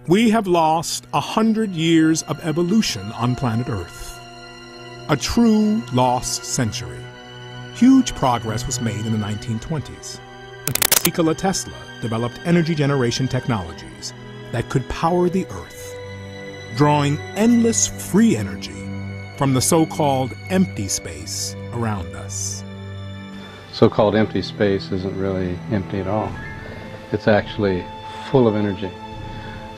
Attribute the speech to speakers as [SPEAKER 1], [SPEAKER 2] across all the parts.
[SPEAKER 1] We have lost 100 years of evolution on planet Earth. A true lost century. Huge progress was made in the 1920s. Nikola Tesla developed energy generation technologies that could power the Earth, drawing endless free energy from the so-called empty space around us.
[SPEAKER 2] So-called empty space isn't really empty at all. It's actually full of energy.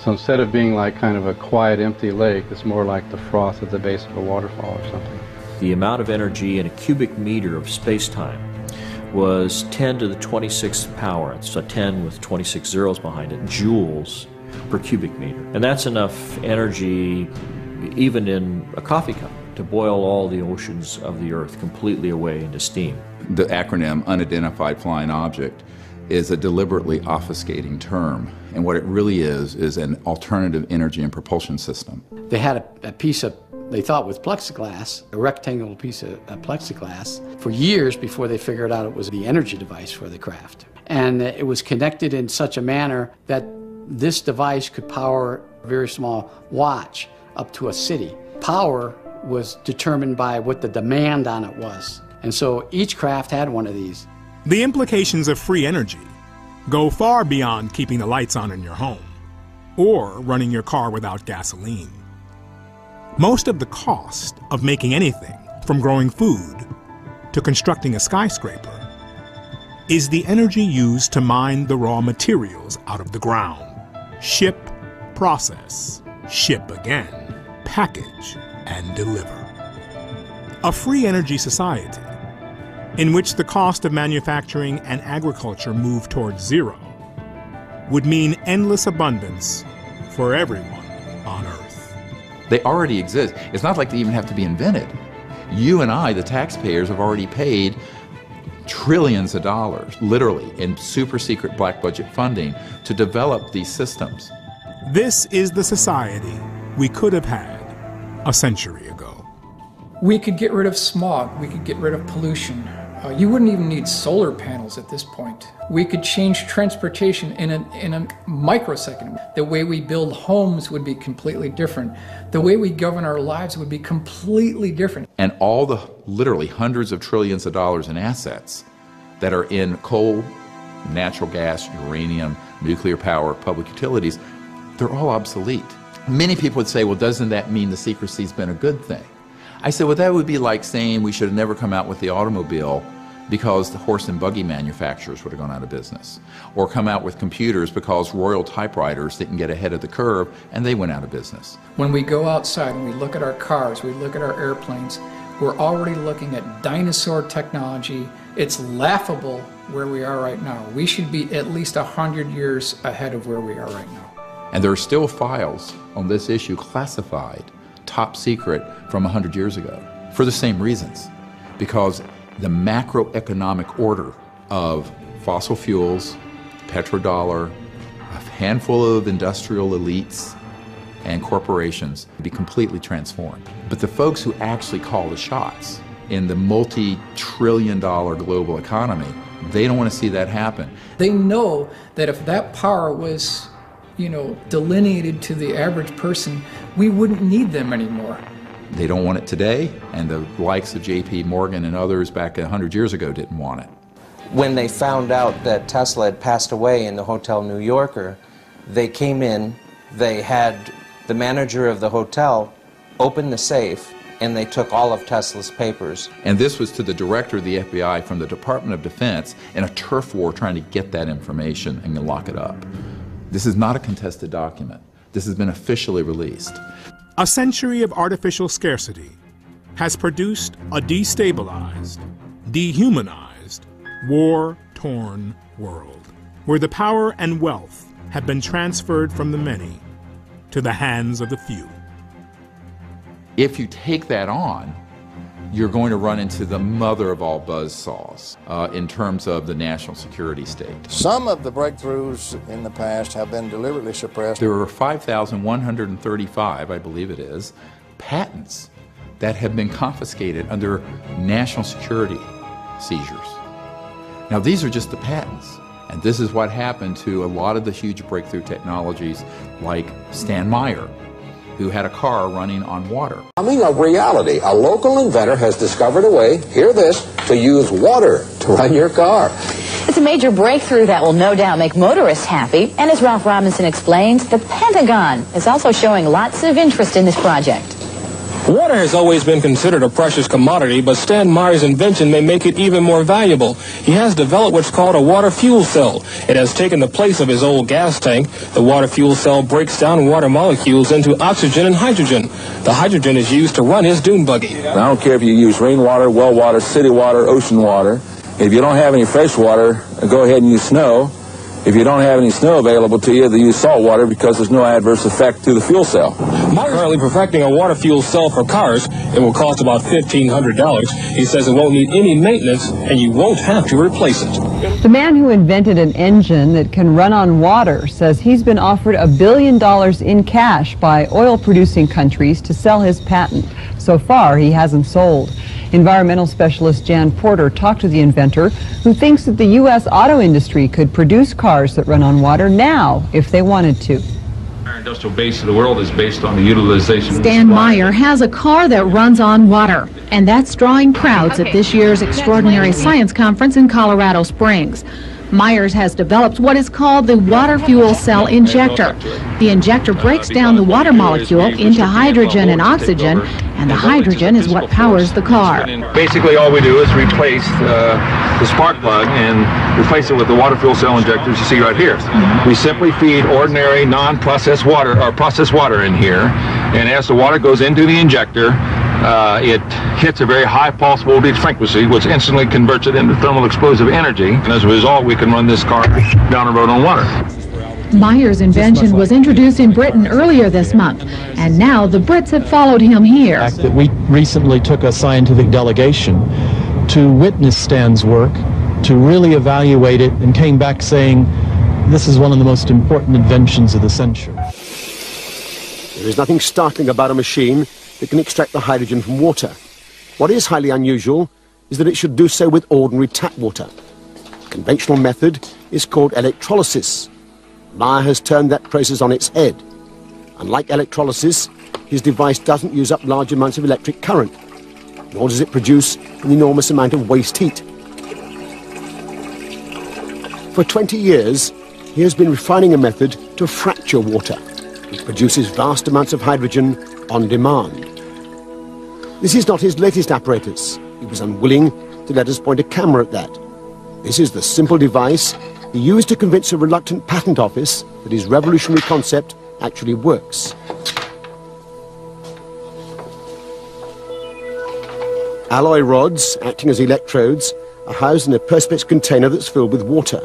[SPEAKER 2] So instead of being like kind of a quiet, empty lake, it's more like the froth at the base of a waterfall or something.
[SPEAKER 3] The amount of energy in a cubic meter of space-time was 10 to the 26th power, so 10 with 26 zeros behind it, joules per cubic meter. And that's enough energy, even in a coffee cup, to boil all the oceans of the Earth completely away into steam.
[SPEAKER 4] The acronym Unidentified Flying Object is a deliberately obfuscating term, and what it really is an alternative energy and propulsion system.
[SPEAKER 5] They had a piece of, they thought was plexiglass, a rectangular piece of plexiglass, for years before they figured out it was the energy device for the craft. And it was connected in such a manner that this device could power a very small watch up to a city. Power was determined by what the demand on it was. And so each craft had one of these.
[SPEAKER 1] The implications of free energy go far beyond keeping the lights on in your home or running your car without gasoline. Most of the cost of making anything, from growing food to constructing a skyscraper, is the energy used to mine the raw materials out of the ground. Ship, process, ship again, package, and deliver. A free energy society in which the cost of manufacturing and agriculture move towards zero would mean endless abundance for everyone on Earth.
[SPEAKER 4] They already exist. It's not like they even have to be invented. You and I, the taxpayers, have already paid trillions of dollars, literally, in super secret black budget funding to develop these systems.
[SPEAKER 1] This is the society we could have had a century ago.
[SPEAKER 6] We could get rid of smog, we could get rid of pollution. You wouldn't even need solar panels at this point. We could change transportation in a microsecond. The way we build homes would be completely different. The way we govern our lives would be completely different.
[SPEAKER 4] And all the literally hundreds of trillions of dollars in assets that are in coal, natural gas, uranium, nuclear power, public utilities, they're all obsolete. Many people would say, well, doesn't that mean the secrecy's been a good thing? I said, well, that would be like saying we should have never come out with the automobile because the horse and buggy manufacturers would have gone out of business, or come out with computers because Royal typewriters didn't get ahead of the curve and they went out of business.
[SPEAKER 6] When we go outside and we look at our cars, we look at our airplanes, we're already looking at dinosaur technology. It's laughable where we are right now. We should be at least 100 years ahead of where we are right now.
[SPEAKER 4] And there are still files on this issue classified top secret from 100 years ago for the same reasons, because the macroeconomic order of fossil fuels, petrodollar, a handful of industrial elites and corporations be completely transformed. But the folks who actually call the shots in the multi-trillion-dollar global economy, they don't want to see that happen.
[SPEAKER 6] They know that if that power was delineated to the average person, we wouldn't need them anymore.
[SPEAKER 4] They don't want it today, and the likes of J.P. Morgan and others back 100 years ago didn't want it.
[SPEAKER 7] When they found out that Tesla had passed away in the Hotel New Yorker, they came in, they had the manager of the hotel open the safe, and they took all of Tesla's papers.
[SPEAKER 4] And this was to the director of the FBI from the Department of Defense in a turf war trying to get that information and lock it up. This is not a contested document. This has been officially released.
[SPEAKER 1] A century of artificial scarcity has produced a destabilized, dehumanized, war-torn world, where the power and wealth have been transferred from the many to the hands of the few.
[SPEAKER 4] If you take that on, you're going to run into the mother of all buzzsaws in terms of the national security state.
[SPEAKER 8] Some of the breakthroughs in the past have been deliberately suppressed.
[SPEAKER 4] There are 5,135, I believe it is, patents that have been confiscated under national security seizures. Now, these are just the patents. And this is what happened to a lot of the huge breakthrough technologies like Stan Meyer, who had a car running on water.
[SPEAKER 9] Coming of reality, a local inventor has discovered a way, hear this, to use water to run your car.
[SPEAKER 10] It's a major breakthrough that will no doubt make motorists happy. And as Ralph Robinson explains, the Pentagon is also showing lots of interest in this project.
[SPEAKER 11] Water has always been considered a precious commodity, but Stan Meyer's invention may make it even more valuable. He has developed what's called a water fuel cell. It has taken the place of his old gas tank. The water fuel cell breaks down water molecules into oxygen and hydrogen. The hydrogen is used to run his dune buggy.
[SPEAKER 12] I don't care if you use rainwater, well water, city water, ocean water. If you don't have any fresh water, go ahead and use snow. If you don't have any snow available to you, then use salt water because there's no adverse effect to the fuel cell.
[SPEAKER 11] Meyer's currently perfecting a water fuel cell for cars. It will cost about $1,500. He says it won't need any maintenance and you won't have to replace it.
[SPEAKER 13] The man who invented an engine that can run on water says he's been offered $1 billion in cash by oil-producing countries to sell his patent. So far, he hasn't sold. Environmental specialist Jan Porter talked to the inventor, who thinks that the U.S. auto industry could produce cars that run on water now if they wanted to.
[SPEAKER 14] Our industrial base of the world is based on the utilization.
[SPEAKER 15] Stan Meyer has a car that runs on water, and that's drawing crowds at this year's Extraordinary Science Conference in Colorado Springs. Myers has developed what is called the water fuel cell injector. The injector breaks down the water molecule into hydrogen and oxygen, and the hydrogen is what powers the car.
[SPEAKER 14] Basically, all we do is replace the spark plug and replace it with the water fuel cell injectors you see right here. We simply feed ordinary non-processed water or processed water in here, and as the water goes into the injector, it hits a very high pulse voltage frequency, which instantly converts it into thermal explosive energy. And as a result, we can run this car down the road on water.
[SPEAKER 15] Meyer's invention was introduced in Britain earlier this month, and now the Brits have followed him here.
[SPEAKER 16] That we recently took a scientific delegation to witness Stan's work, to really evaluate it, and came back saying, this is one of the most important inventions of the century.
[SPEAKER 17] There is nothing startling about a machine that can extract the hydrogen from water. What is highly unusual is that it should do so with ordinary tap water. The conventional method is called electrolysis. Meyer has turned that process on its head. Unlike electrolysis, his device doesn't use up large amounts of electric current, nor does it produce an enormous amount of waste heat. For 20 years, he has been refining a method to fracture water, which produces vast amounts of hydrogen on demand. This is not his latest apparatus. He was unwilling to let us point a camera at that. This is the simple device he used to convince a reluctant patent office that his revolutionary concept actually works. Alloy rods, acting as electrodes, are housed in a perspex container that's filled with water.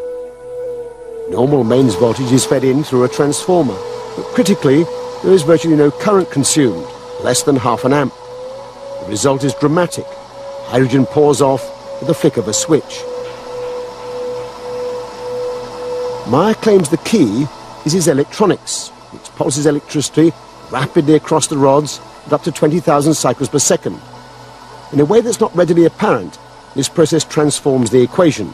[SPEAKER 17] Normal mains voltage is fed in through a transformer, but critically, there is virtually no current consumed, less than ½ an amp. The result is dramatic. Hydrogen pours off with the flick of a switch. Meyer claims the key is his electronics, which pulses electricity rapidly across the rods at up to 20,000 cycles per second. In a way that's not readily apparent, this process transforms the equation.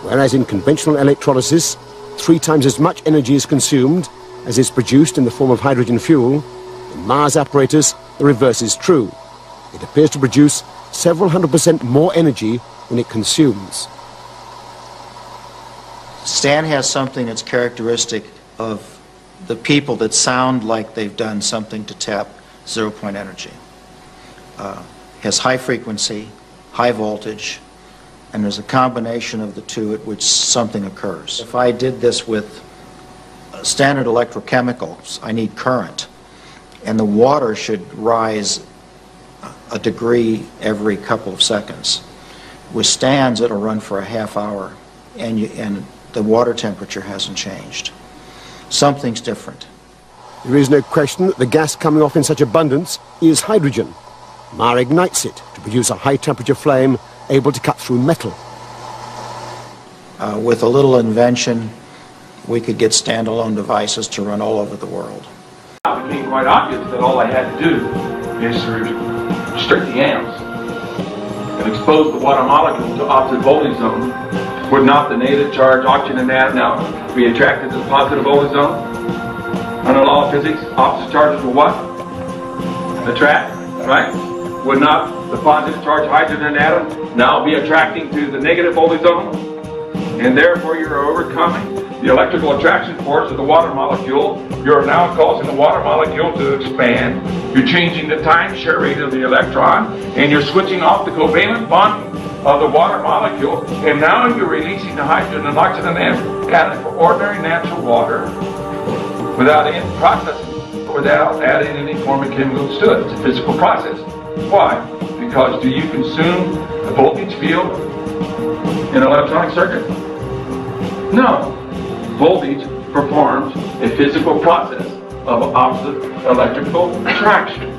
[SPEAKER 17] Whereas in conventional electrolysis, 3 times as much energy is consumed as is produced in the form of hydrogen fuel, in Meyer's apparatus, the reverse is true. It appears to produce several hundred% more energy than it consumes.
[SPEAKER 18] Stan has something that's characteristic of the people that sound like they've done something to tap zero-point energy. Has high frequency, high voltage, and there's a combination of the two at which something occurs. If I did this with standard electrochemicals, I need current, and the water should rise a degree every couple of seconds. With Stan's, it'll run for a ½ hour, and the water temperature hasn't changed. Something's different.
[SPEAKER 17] There is no question that the gas coming off in such abundance is hydrogen. Meyer ignites it to produce a high-temperature flame able to cut through metal.
[SPEAKER 18] With a little invention, we could get standalone devices to run all over the world.
[SPEAKER 14] It became quite obvious that all I had to do is to restrict the amps and expose the water molecule to opposite voltage zone Would not the negative charge oxygen atom now be attracted to the positive voltage zone? Under the law of physics, opposite charges will what? Attract, right? Would not the positive charge hydrogen atom now be attracting to the negative voltage zone? And therefore you're overcoming the electrical attraction force of the water molecule. You're now causing the water molecule to expand. You're changing the time-share rate of the electron, and you're switching off the covalent bonding of the water molecule, and now you're releasing the hydrogen and oxygen atom for ordinary natural water without any processing, without adding any form of chemicals to it. It's a physical process. Why? Because do you consume the voltage field in an electronic circuit? No. Voltage performs a physical process of opposite electrical attraction.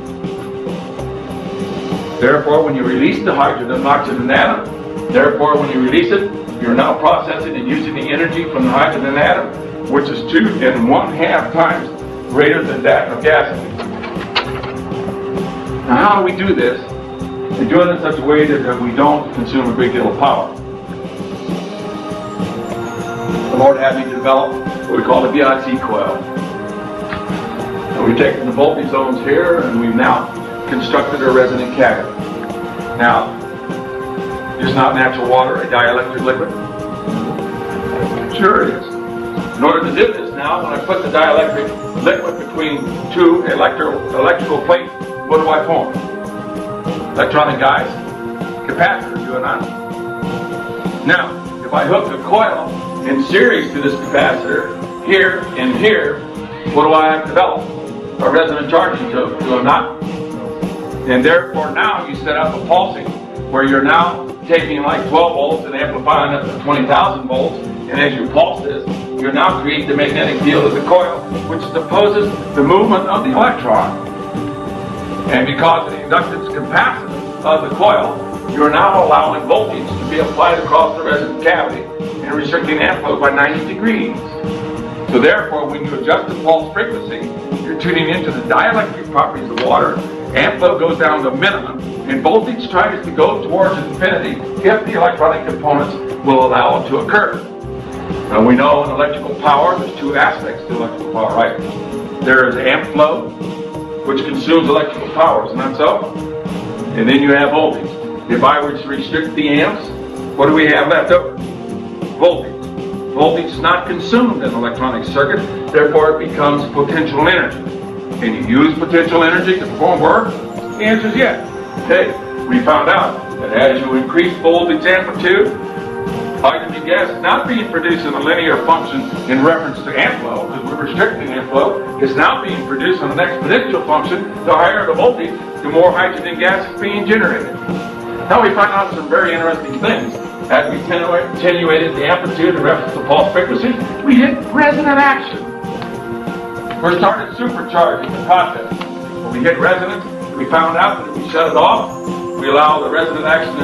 [SPEAKER 14] Therefore, when you release the hydrogen and oxygen atom, therefore when you release it, you're now processing and using the energy from the hydrogen atom, which is 2 1/2 times greater than that of gasoline. Now how do we do this? We do it in such a way that we don't consume a great deal of power. The Lord had me develop what we call the VIC coil. So we've taken the voltage zones here and we've now constructed a resonant cavity. Now, is not natural water a dielectric liquid? Sure it is. In order to do this now, when I put the dielectric liquid between two electrical plates, what do I form? Electronic guides, capacitor, do I not? Now, if I hook a coil in series to this capacitor, here and here, what do I have developed? A resonant charging tube, do I not? And therefore now you set up a pulsing where you're now taking like 12 volts and amplifying up to 20,000 volts, and as you pulse this, you're now creating the magnetic field of the coil, which opposes the movement of the electron. And because of the inductance capacitance of the coil, you're now allowing voltage to be applied across the resonant cavity and restricting ampload by 90 degrees. So therefore, when you adjust the pulse frequency, you're tuning into the dielectric properties of water. Ampload goes down to minimum, and voltage tries to go towards infinity if the electronic components will allow it to occur. Now we know in electrical power, there's two aspects to electrical power, right? There is amp flow, which consumes electrical power, isn't that so? And then you have voltage. If I were to restrict the amps, what do we have left over? Voltage. Voltage is not consumed in an electronic circuit, therefore it becomes potential energy. Can you use potential energy to perform work? The answer is yes. Okay, we found out that as you increase voltage amplitude, hydrogen gas is not being produced in a linear function in reference to amp flow, because we're restricting amp flow. It's now being produced on an exponential function. The higher the voltage, the more hydrogen gas is being generated. Now we find out some very interesting things. As we attenuated the amplitude in reference to pulse frequency, we hit resonant action. We started supercharging the process. When we hit resonance, we found out that if we shut it off, we allow the resonant action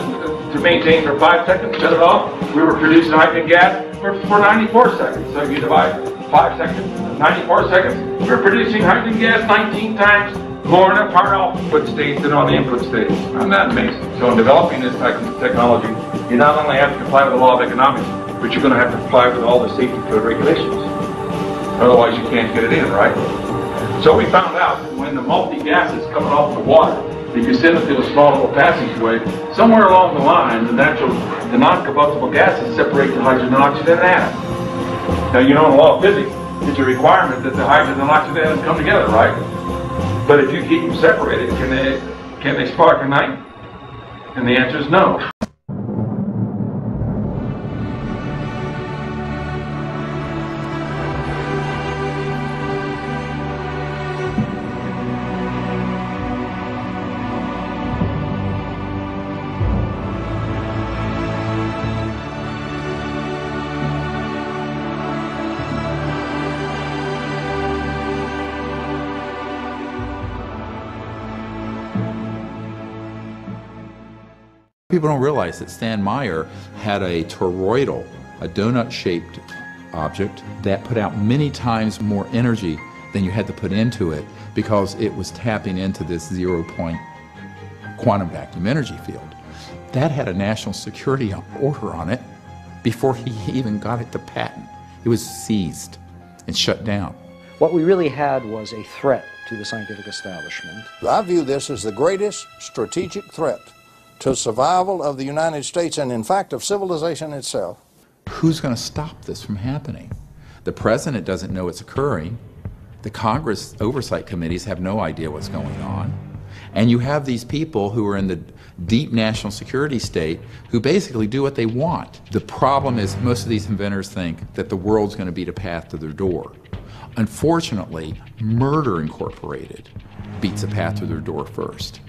[SPEAKER 14] to maintain for 5 seconds, shut it off, we were producing hydrogen gas for 94 seconds. So if you divide 5 seconds, 94 seconds, we're producing hydrogen gas 19 times more in a power output state than on the input state. Isn't that amazing? So in developing this technology, you not only have to comply with the law of economics, but you're going to have to comply with all the safety code regulations. Otherwise you can't get it in, right? So we found out that when the multi-gas is coming off the water, if you send it through a small little passageway, somewhere along the line, the non-combustible gases separate the hydrogen and oxygen atom. Now you know in the law of physics, it's a requirement that the hydrogen and oxygen atoms come together, right? But if you keep them separated, can they spark at night? And the answer is no.
[SPEAKER 4] People don't realize that Stan Meyer had a toroidal, a donut-shaped object that put out many times more energy than you had to put into it because it was tapping into this 0-point quantum vacuum energy field. That had a national security order on it before he even got it to patent. It was seized and shut down.
[SPEAKER 19] What we really had was a threat to the scientific establishment.
[SPEAKER 8] I view this as the greatest strategic threat to survival of the United States and, in fact, of civilization itself.
[SPEAKER 4] Who's going to stop this from happening? The president doesn't know it's occurring. The Congress oversight committees have no idea what's going on. And you have these people who are in the deep national security state who basically do what they want. The problem is most of these inventors think that the world's going to beat a path to their door. Unfortunately, Murder Incorporated beats a path to their door first.